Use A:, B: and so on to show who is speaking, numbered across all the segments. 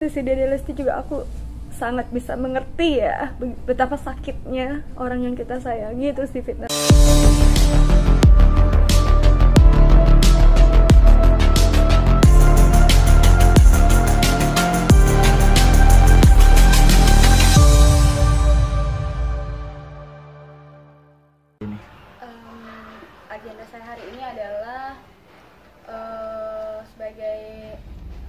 A: Sisi Dede Lesti juga aku sangat bisa mengerti ya betapa sakitnya orang yang kita sayangi itu sih fitnah. Agenda saya hari ini adalah sebagai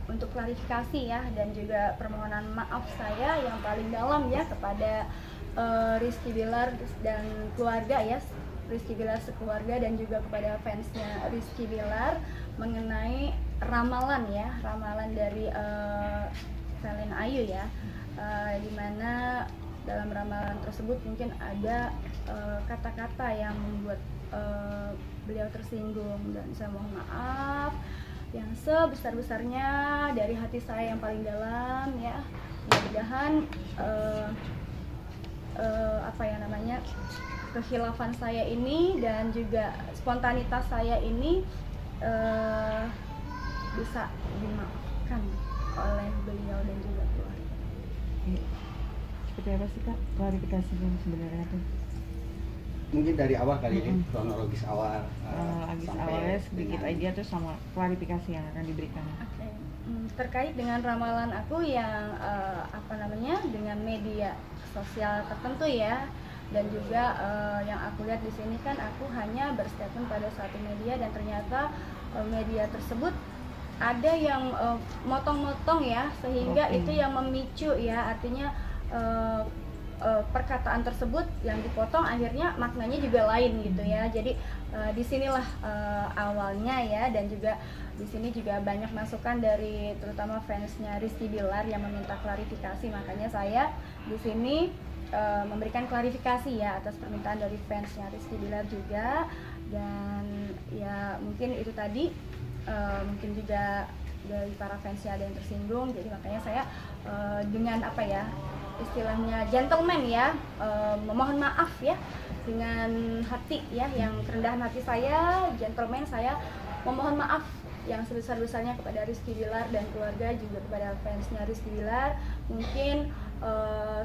A: untuk klarifikasi ya, dan juga permohonan maaf saya yang paling dalam ya kepada Rizky Bilar dan keluarga ya, Rizky Bilar sekeluarga, dan juga kepada fansnya Rizky Bilar mengenai ramalan ya, ramalan dari Valen Ayu ya, dimana dalam ramalan tersebut mungkin ada kata-kata yang membuat beliau tersinggung, dan saya mohon maaf yang sebesar-besarnya dari hati saya yang paling dalam ya. Mudah-mudahan kekhilafan saya ini dan juga spontanitas saya ini bisa dimaafkan oleh beliau dan juga keluarga.
B: Seperti apa sih Kak klarifikasinya sebenarnya tuh?
C: Mungkin dari awal kali ini, kronologis awal.
B: Awalnya sedikit aja tuh sama klarifikasi yang akan diberikan.
A: Okay. Terkait dengan ramalan aku yang dengan media sosial tertentu ya, dan juga yang aku lihat di sini kan aku hanya berstatement pada satu media, dan ternyata media tersebut ada yang motong-motong ya, sehingga itu yang memicu ya, artinya perkataan tersebut yang dipotong akhirnya maknanya juga lain gitu ya. Jadi disinilah awalnya ya, dan juga di sini juga banyak masukan dari terutama fansnya Rizky Bilar yang meminta klarifikasi, makanya saya di sini memberikan klarifikasi ya atas permintaan dari fansnya Rizky Bilar juga. Dan ya mungkin itu tadi mungkin juga dari para fansnya ada yang tersinggung, jadi makanya saya dengan istilahnya gentleman ya, memohon maaf ya dengan hati ya, yang kerendahan hati saya, gentleman saya memohon maaf yang sebesar-besarnya kepada Rizky Bilar dan keluarga, juga kepada fansnya Rizky Bilar. Mungkin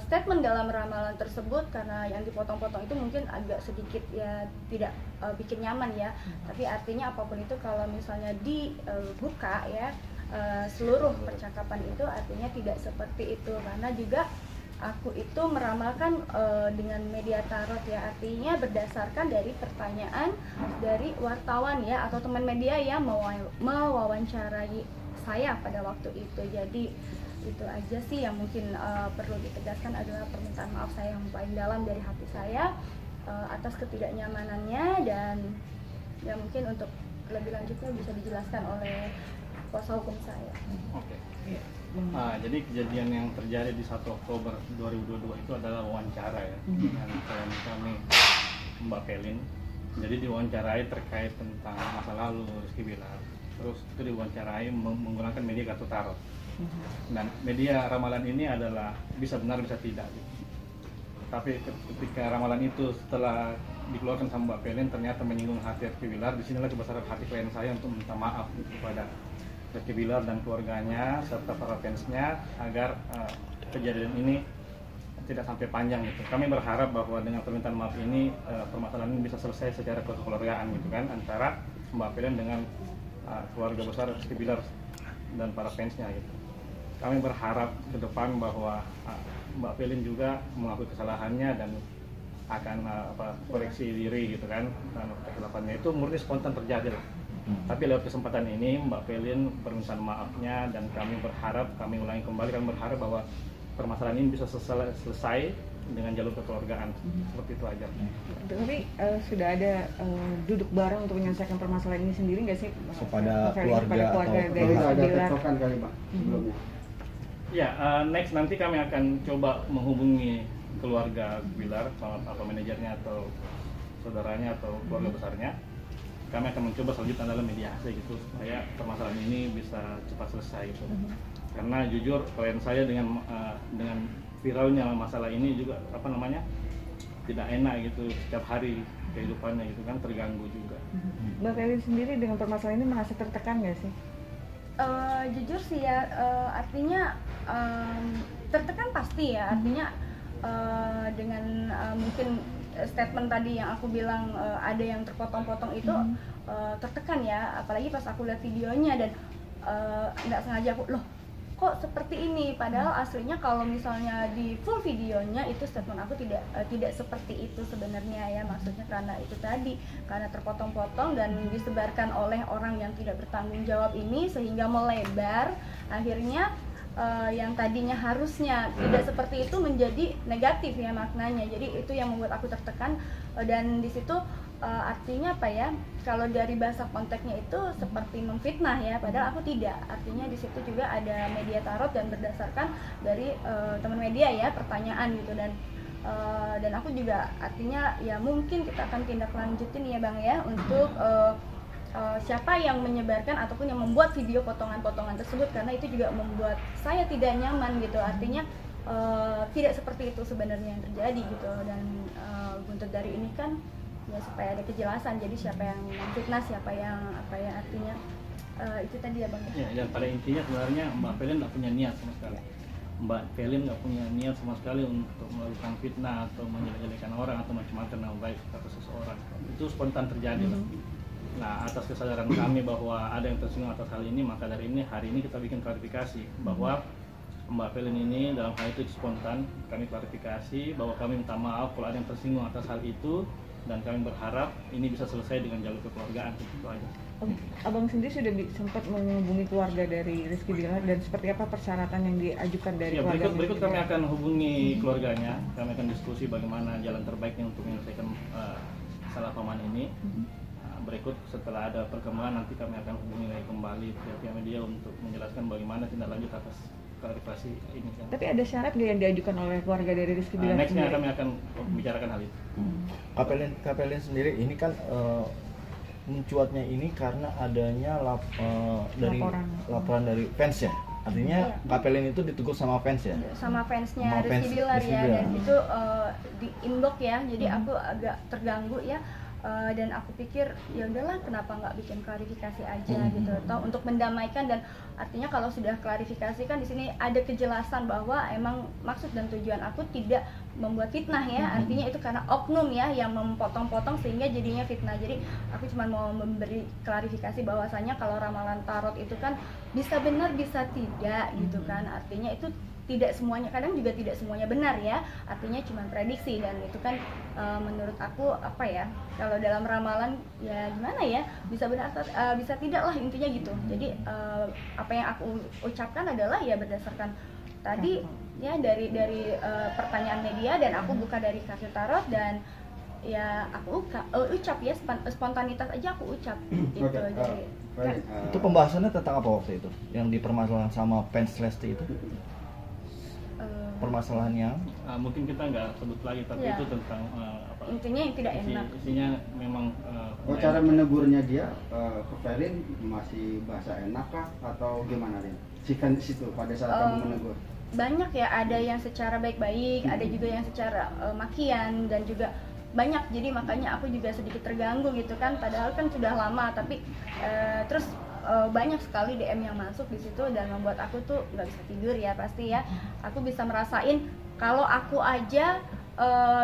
A: statement dalam ramalan tersebut karena yang dipotong-potong itu mungkin agak sedikit ya tidak bikin nyaman ya, tapi artinya apapun itu kalau misalnya dibuka ya, seluruh percakapan itu artinya tidak seperti itu, karena juga aku itu meramalkan dengan media tarot ya, artinya berdasarkan dari pertanyaan dari wartawan ya atau teman media yang mewawancarai saya pada waktu itu. Jadi itu aja sih yang mungkin perlu ditegaskan, adalah permintaan maaf saya yang paling dalam dari hati saya atas ketidaknyamanannya, dan ya mungkin untuk lebih lanjutnya bisa dijelaskan oleh kuasa hukum saya.
D: Oke. Jadi kejadian yang terjadi di 1 Oktober 2022 itu adalah wawancara ya dengan klien kami Mbak Pelin. Jadi diwawancarai terkait tentang masa lalu Rizky Bilar. Terus itu diwawancarai menggunakan media kartu tarot. Dan media ramalan ini adalah bisa benar bisa tidak gitu. Tapi ketika ramalan itu setelah dikeluarkan sama Mbak Pelin ternyata menyinggung hati Rizky Bilar, disinilah kebesaran hati klien saya untuk minta maaf kepada Rizky Bilar dan keluarganya serta para fansnya agar kejadian ini tidak sampai panjang gitu. Kami berharap bahwa dengan permintaan maaf ini permasalahan ini bisa selesai secara kekeluargaan gitu kan, antara Mbak Pelin dengan keluarga besar Rizky Bilar dan para fansnya gitu. Kami berharap ke depan bahwa Mbak Pelin juga mengakui kesalahannya dan akan koreksi diri gitu kan, dan kekhilaafannya itu murni spontan terjadi lah. Tapi lewat kesempatan ini Mbak Pelin permintaan maafnya, dan kami ulangi kembali, kami berharap bahwa permasalahan ini bisa selesai dengan jalur kekeluargaan. Seperti itu aja.
B: Tapi sudah ada duduk bareng untuk menyelesaikan permasalahan ini sendiri nggak sih
C: kepada keluarga
B: dari
C: ada
B: Bilar?
C: tecokan kali Pak sebelumnya?
D: Ya, next nanti kami akan coba menghubungi keluarga Bilar, apa manajernya atau saudaranya atau keluarga besarnya. Kami akan mencoba selanjutnya dalam mediasi gitu, supaya permasalahan ini bisa cepat selesai gitu. Karena jujur klien saya dengan viralnya masalah ini juga tidak enak gitu, setiap hari kehidupannya gitu kan terganggu juga.
B: Mbak Pelin sendiri dengan permasalahan ini merasa tertekan nggak sih?
A: Jujur sih ya, artinya tertekan pasti ya, artinya dengan mungkin statement tadi yang aku bilang ada yang terpotong-potong itu tertekan ya, apalagi pas aku lihat videonya dan nggak sengaja aku loh kok seperti ini, padahal aslinya kalau misalnya di full videonya itu statement aku tidak seperti itu sebenarnya ya, maksudnya karena itu tadi, karena terpotong-potong dan disebarkan oleh orang yang tidak bertanggung jawab ini sehingga melebar, akhirnya yang tadinya harusnya tidak seperti itu menjadi negatif ya maknanya. Jadi itu yang membuat aku tertekan dan di situ artinya apa ya, kalau dari bahasa konteksnya itu seperti memfitnah ya, padahal aku tidak. Artinya di situ juga ada media tarot dan berdasarkan dari teman media ya, pertanyaan gitu, dan aku juga artinya ya mungkin kita akan tindak lanjutin ya Bang ya untuk siapa yang menyebarkan ataupun yang membuat video potongan-potongan tersebut, karena itu juga membuat saya tidak nyaman gitu. Artinya tidak seperti itu sebenarnya yang terjadi gitu, dan untuk dari ini kan ya supaya ada kejelasan, jadi siapa yang fitnah, siapa yang apa ya, artinya itu tadi ya Bang ya.
D: Dan pada intinya sebenarnya Mbak Pelin nggak punya niat sama sekali. Mbak Pelin nggak punya niat sama sekali untuk melakukan fitnah atau menjelek-jelekan orang atau macam-macam nama baik atas seseorang. Itu spontan terjadi. Nah, atas kesadaran kami bahwa ada yang tersinggung atas hal ini, maka dari ini hari ini kita bikin klarifikasi bahwa Mbak Pelin ini dalam hal itu spontan. Kami klarifikasi bahwa kami minta maaf kalau ada yang tersinggung atas hal itu, dan kami berharap ini bisa selesai dengan jalur kekeluargaan. Itu aja.
B: Abang sendiri sudah sempat menghubungi keluarga dari Rizky Bilar, dan seperti apa persyaratan yang diajukan dari
D: Ya,
B: keluarga?
D: berikut kami akan hubungi keluarganya, kami akan diskusi bagaimana jalan terbaiknya untuk menyelesaikan salah pahaman ini. Berikut setelah ada perkembangan nanti kami akan hubungi lagi kembali pihak media untuk menjelaskan bagaimana tindak lanjut atas klarifikasi ini.
B: Tapi ada syarat nggak yang diajukan oleh keluarga dari Rizky Bilar?
D: Nextnya kami akan bicarakan hal itu.
E: Kapelin sendiri ini kan mencuatnya ini karena adanya laporan dari fans ya. Artinya Kapelin itu ditegur sama fans ya?
A: Sama fansnya
E: Sama fans
A: Rizky Bilar
E: Rizky
A: ya,
E: Bilar.
A: dan itu di inbox ya, jadi aku agak terganggu ya. Dan aku pikir ya udahlah, kenapa nggak bikin klarifikasi aja gitu, atau untuk mendamaikan. Dan artinya kalau sudah klarifikasi kan di sini ada kejelasan bahwa emang maksud dan tujuan aku tidak membuat fitnah ya, artinya itu karena oknum ya yang memotong-potong sehingga jadinya fitnah. Jadi aku cuma mau memberi klarifikasi bahwasanya kalau ramalan tarot itu kan bisa benar bisa tidak gitu kan, artinya itu tidak semuanya, kadang juga tidak semuanya benar ya, artinya cuma prediksi. Dan itu kan menurut aku apa ya, kalau dalam ramalan ya gimana ya, bisa benar atau bisa tidak lah intinya gitu. Jadi apa yang aku ucapkan adalah ya berdasarkan tadi ya dari pertanyaan media, dan aku buka dari kartu tarot, dan ya aku ucap ya, spontanitas aja aku ucap gitu. Jadi
E: Itu pembahasannya tentang apa waktu itu? Yang dipermasalahkan sama fans Lesti itu? Permasalahannya?
D: Mungkin kita nggak sebut lagi, tapi
A: Ya.
D: itu tentang apa?
A: intinya yang tidak enak.
D: Isinya memang
C: Cara menegurnya dia ke Pelin masih bahasa enak kah atau gimana Lin? Si fans itu pada saat kamu menegur.
A: Banyak ya, ada yang secara baik-baik, ada juga yang secara makian, dan juga banyak. Jadi makanya aku juga sedikit terganggu gitu kan, padahal kan sudah lama, tapi terus banyak sekali DM yang masuk di situ dan membuat aku tuh nggak bisa tidur ya pasti ya. Aku bisa merasain kalau aku aja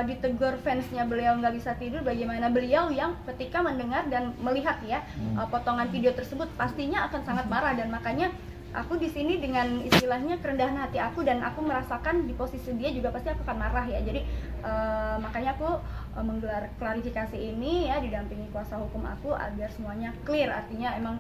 A: ditegur fansnya beliau nggak bisa tidur, bagaimana beliau yang ketika mendengar dan melihat ya potongan video tersebut pastinya akan sangat marah. Dan makanya aku di sini dengan istilahnya kerendahan hati aku, dan aku merasakan di posisi dia juga pasti aku akan marah ya. Jadi makanya aku menggelar klarifikasi ini ya, didampingi kuasa hukum aku agar semuanya clear. Artinya emang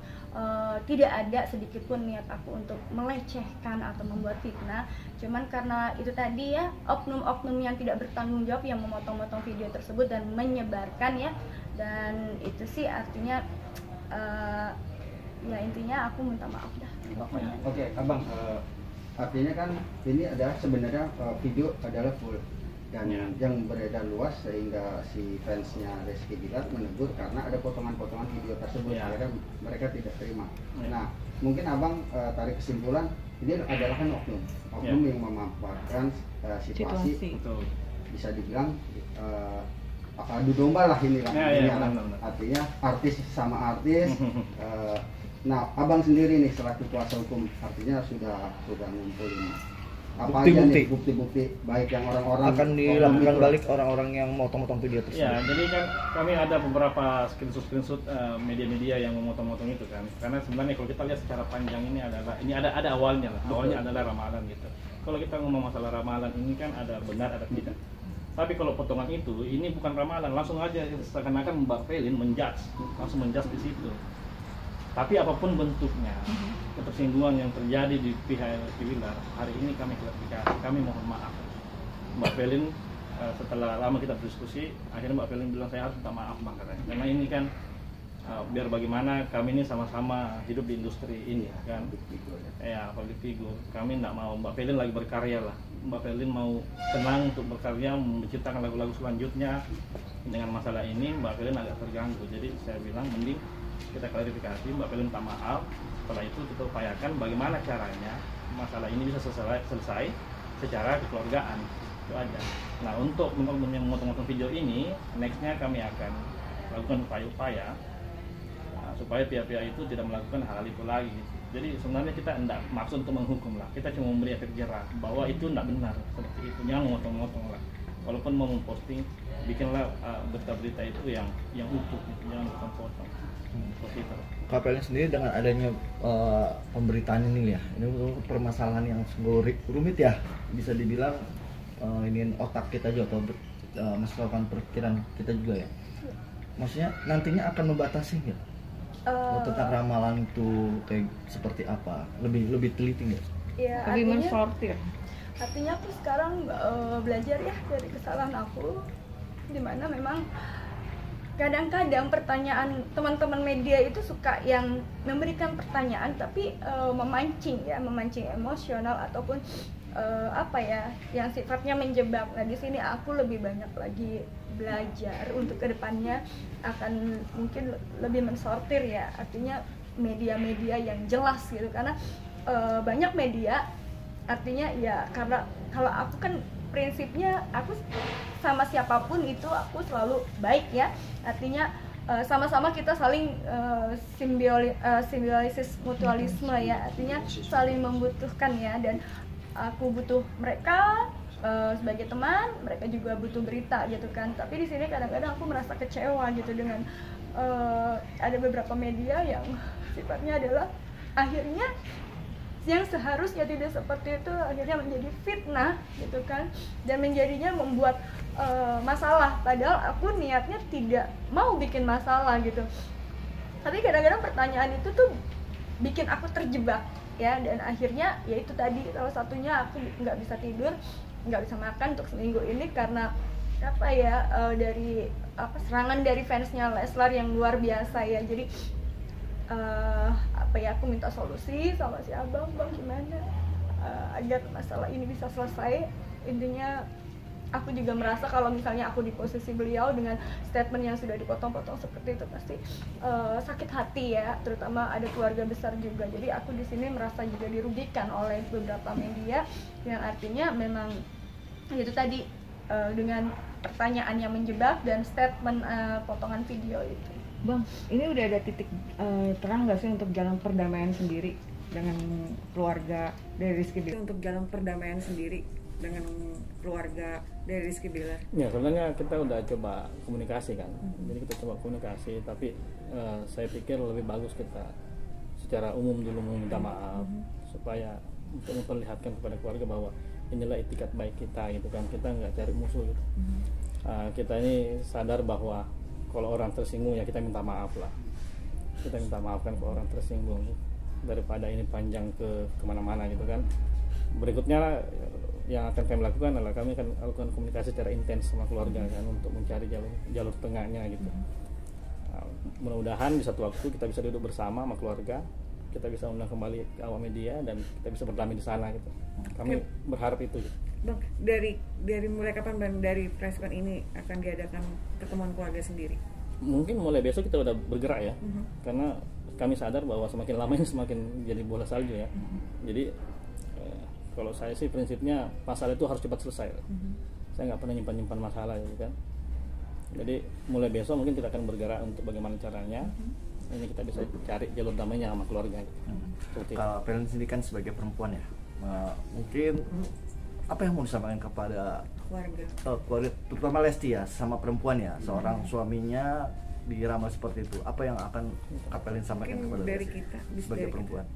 A: tidak ada sedikit pun niat aku untuk melecehkan atau membuat fitnah, cuman karena itu tadi ya, oknum-oknum yang tidak bertanggung jawab yang memotong-motong video tersebut dan menyebarkan ya. Dan itu sih artinya ya intinya aku minta maaf dah pokoknya.
C: Oke, Abang, artinya kan ini adalah sebenarnya video adalah full, dan yang beredar luas sehingga si fansnya Rizky Bilar menegur karena ada potongan-potongan video tersebut, akhirnya mereka tidak terima. Nah, mungkin Abang tarik kesimpulan ini adalah kan oknum yang memanfaatkan situasi. Bisa dibilang adu domba lah ini lah. Artinya artis sama artis. Nah, Abang sendiri nih selaku kuasa hukum, artinya sudah ngumpulin apa aja
E: Bukti-bukti.
C: nih bukti-bukti baik yang orang-orang
E: akan dilakukan balik orang-orang yang motong-motong video tersebut.
D: Ya, jadi kan kami ada beberapa screenshot media-media yang memotong-motong itu kan. Karena sebenarnya kalau kita lihat secara panjang ini ada awalnya lah. Awalnya adalah ramalan gitu. Kalau kita ngomong masalah ramalan ini kan ada benar ada tidak. Tapi kalau potongan itu ini bukan ramalan, langsung aja seakan-akan Mbak Pelin langsung menjudge di situ. Tapi apapun bentuknya, ketersinggungan yang terjadi di pihak Rizky Bilar, hari ini kami klarifikasi, kami mohon maaf. Mbak Pelin setelah lama kita berdiskusi, akhirnya Mbak Pelin bilang saya harus minta maaf Bang katanya. Karena ini kan biar bagaimana kami ini sama-sama hidup di industri ini kan. Ya, public figure. Kami tidak mau Mbak Pelin lagi berkarya lah. Mbak Pelin mau tenang untuk berkarya, menciptakan lagu-lagu selanjutnya. Dengan masalah ini Mbak Pelin agak terganggu. Jadi saya bilang mending kita klarifikasi, Mbak Pelin minta maaf. Setelah itu kita upayakan bagaimana caranya masalah ini bisa selesai secara kekeluargaan. Itu aja. Nah, untuk memotong-motong video ini, nextnya kami akan lakukan upaya-upaya supaya pihak-pihak itu tidak melakukan hal itu lagi. Jadi sebenarnya kita tidak maksud untuk menghukum lah, kita cuma memberi efek jerah bahwa itu tidak benar seperti itu, jangan motong-motong lah. Walaupun mau memposting, bikinlah berita-berita itu yang utuh, jangan potong-potong. Seperti itu.
E: KPLN sendiri dengan adanya pemberitaan ini ya, ini permasalahan yang rumit ya, bisa dibilang ini otak kita juga atau masukan perkiraan kita juga ya. Maksudnya nantinya akan membatasi nggak? Tentang ramalan itu kayak seperti apa? Lebih teliti nggak?
A: Ya,
B: Lebih mensortir.
A: Artinya aku sekarang belajar ya dari kesalahan aku, dimana memang kadang-kadang pertanyaan teman-teman media itu suka yang memberikan pertanyaan tapi memancing emosional ataupun yang sifatnya menjebak. Nah, di sini aku lebih banyak lagi belajar untuk kedepannya akan mungkin lebih mensortir ya, artinya media-media yang jelas gitu, karena banyak media artinya ya, karena kalau aku kan prinsipnya aku sama siapapun itu aku selalu baik ya, artinya sama-sama kita saling simbiosis mutualisme ya, artinya saling membutuhkan ya, dan aku butuh mereka sebagai teman, mereka juga butuh berita gitu kan. Tapi di sini kadang-kadang aku merasa kecewa gitu dengan ada beberapa media yang sifatnya adalah akhirnya yang seharusnya tidak seperti itu akhirnya menjadi fitnah gitu kan, dan menjadinya membuat masalah, padahal aku niatnya tidak mau bikin masalah gitu. Tapi kadang-kadang pertanyaan itu tuh bikin aku terjebak ya, dan akhirnya ya itu tadi salah satunya aku nggak bisa tidur, nggak bisa makan untuk seminggu ini karena dari serangan dari fansnya Leslar yang luar biasa ya. Jadi aku minta solusi sama si abang, bang gimana agar masalah ini bisa selesai. Intinya aku juga merasa kalau misalnya aku di posisi beliau dengan statement yang sudah dipotong-potong seperti itu pasti sakit hati ya, terutama ada keluarga besar juga. Jadi aku di sini merasa juga dirugikan oleh beberapa media yang artinya memang itu tadi dengan pertanyaan yang menjebak dan statement potongan video itu.
B: Bang, ini udah ada titik terang nggak sih untuk jalan perdamaian sendiri dengan keluarga dari Rizky Bilar? Untuk jalan perdamaian sendiri dengan keluarga dari Rizky Bilar?
D: Ya, sebenarnya kita udah coba komunikasi kan. Jadi kita coba komunikasi, tapi saya pikir lebih bagus kita secara umum dulu meminta maaf supaya untuk memperlihatkan kepada keluarga bahwa inilah itikat baik kita gitu kan. Kita nggak cari musuh gitu. Kita ini sadar bahwa kalau orang tersinggung ya kita minta maaf lah. Kita minta maafkan kalau orang tersinggung daripada ini panjang kemana-mana gitu kan. Berikutnya yang akan kami lakukan adalah kami akan lakukan komunikasi secara intens sama keluarga kan untuk mencari jalur tengahnya gitu. Mudah-mudahan di satu waktu kita bisa duduk bersama sama keluarga, kita bisa undang kembali ke awak media dan kita bisa berdamai di sana gitu. Kami berharap itu gitu.
B: Bang, dari mulai kapan Bang dari preskon ini akan diadakan pertemuan keluarga sendiri?
D: Mungkin mulai besok kita udah bergerak ya, karena kami sadar bahwa semakin lama ini semakin jadi bola salju ya. Jadi kalau saya sih prinsipnya masalah itu harus cepat selesai. Saya nggak pernah nyimpan masalah gitu kan. Jadi mulai besok mungkin kita akan bergerak untuk bagaimana caranya ini kita bisa cari jalur damainya sama keluarga gitu.
E: Kalau Pelin sendiri kan sebagai perempuan ya, Mungkin apa yang mau disampaikan kepada keluarga, terutama Lesti ya, sama perempuan ya, seorang suaminya diramal seperti itu, apa yang akan Kak Pelin sampaikan kepada
B: dari
E: Lesti
B: kita,
E: sebagai perempuan?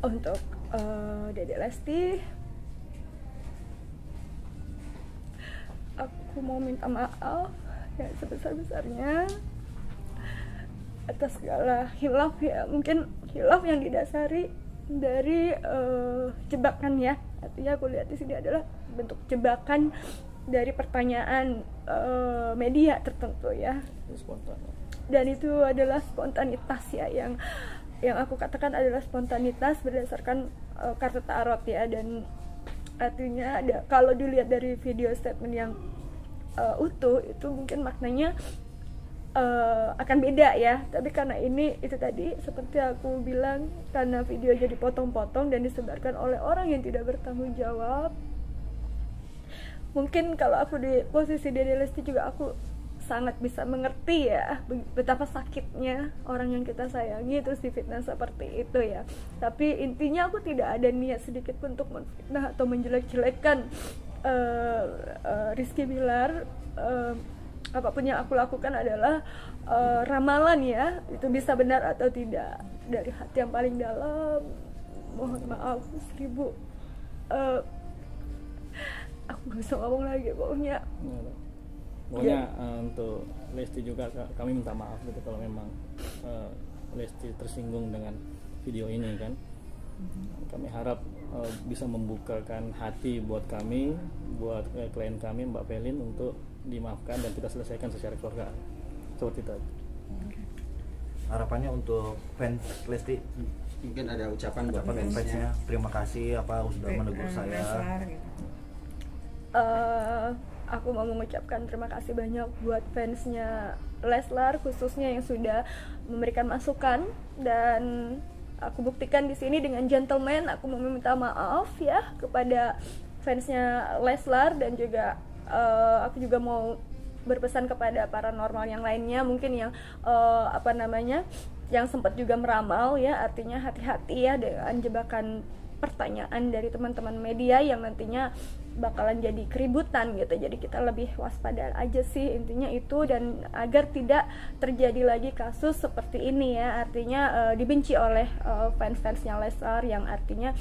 A: Untuk Dede Lesti, aku mau minta maaf ya sebesar-besarnya atas segala hilaf ya, mungkin hilaf yang didasari dari jebakan ya. Artinya aku lihat di sini adalah bentuk jebakan dari pertanyaan media tertentu ya. Dan itu adalah spontanitas ya, yang aku katakan adalah spontanitas berdasarkan kartu tarot ya. Dan artinya kalau dilihat dari video statement yang utuh itu mungkin maknanya akan beda ya, tapi karena ini itu tadi seperti aku bilang, karena video jadi potong-potong dan disebarkan oleh orang yang tidak bertanggung jawab, mungkin kalau aku di posisi Dede Lesti juga aku sangat bisa mengerti ya betapa sakitnya orang yang kita sayangi terus difitnah seperti itu ya. Tapi intinya aku tidak ada niat sedikit pun untuk menfitnah atau menjelek-jelekan Rizky Bilar. Apapun yang aku lakukan adalah ramalan ya, itu bisa benar atau tidak dari hati yang paling dalam. Mohon maaf 1000. Aku gak bisa ngomong lagi pokoknya.
D: Untuk Lesti juga kami minta maaf gitu kalau memang Lesti tersinggung dengan video ini kan. Kami harap bisa membukakan hati buat kami, buat klien kami Mbak Pelin untuk dimaafkan dan kita selesaikan secara keluarga seperti itu.
E: Harapannya untuk fans Lesti,
C: Mungkin ada ucapan buat
E: fansnya,
C: fansnya.
E: terima kasih apa sudah menegur saya.
A: Aku mau mengucapkan terima kasih banyak buat fansnya Leslar khususnya yang sudah memberikan masukan, dan aku buktikan di sini dengan gentleman. Aku mau meminta maaf ya kepada fansnya Leslar, dan juga aku juga mau berpesan kepada paranormal yang lainnya mungkin yang yang sempat juga meramal ya. Artinya hati-hati ya dengan jebakan pertanyaan dari teman-teman media yang nantinya bakalan jadi keributan gitu. Jadi kita lebih waspada aja sih intinya itu, dan agar tidak terjadi lagi kasus seperti ini ya. Artinya dibenci oleh fans-fansnya Leslar yang artinya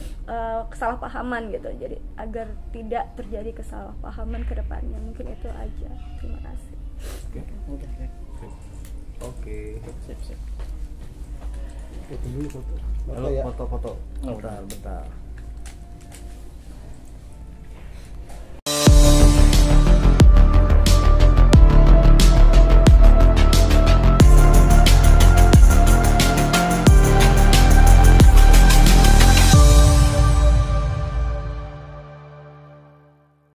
A: kesalahpahaman gitu. Jadi agar tidak terjadi kesalahpahaman ke depannya. Mungkin itu aja. Terima kasih.
E: Oke.
D: Sip.
E: Halo, foto-foto. Bentar.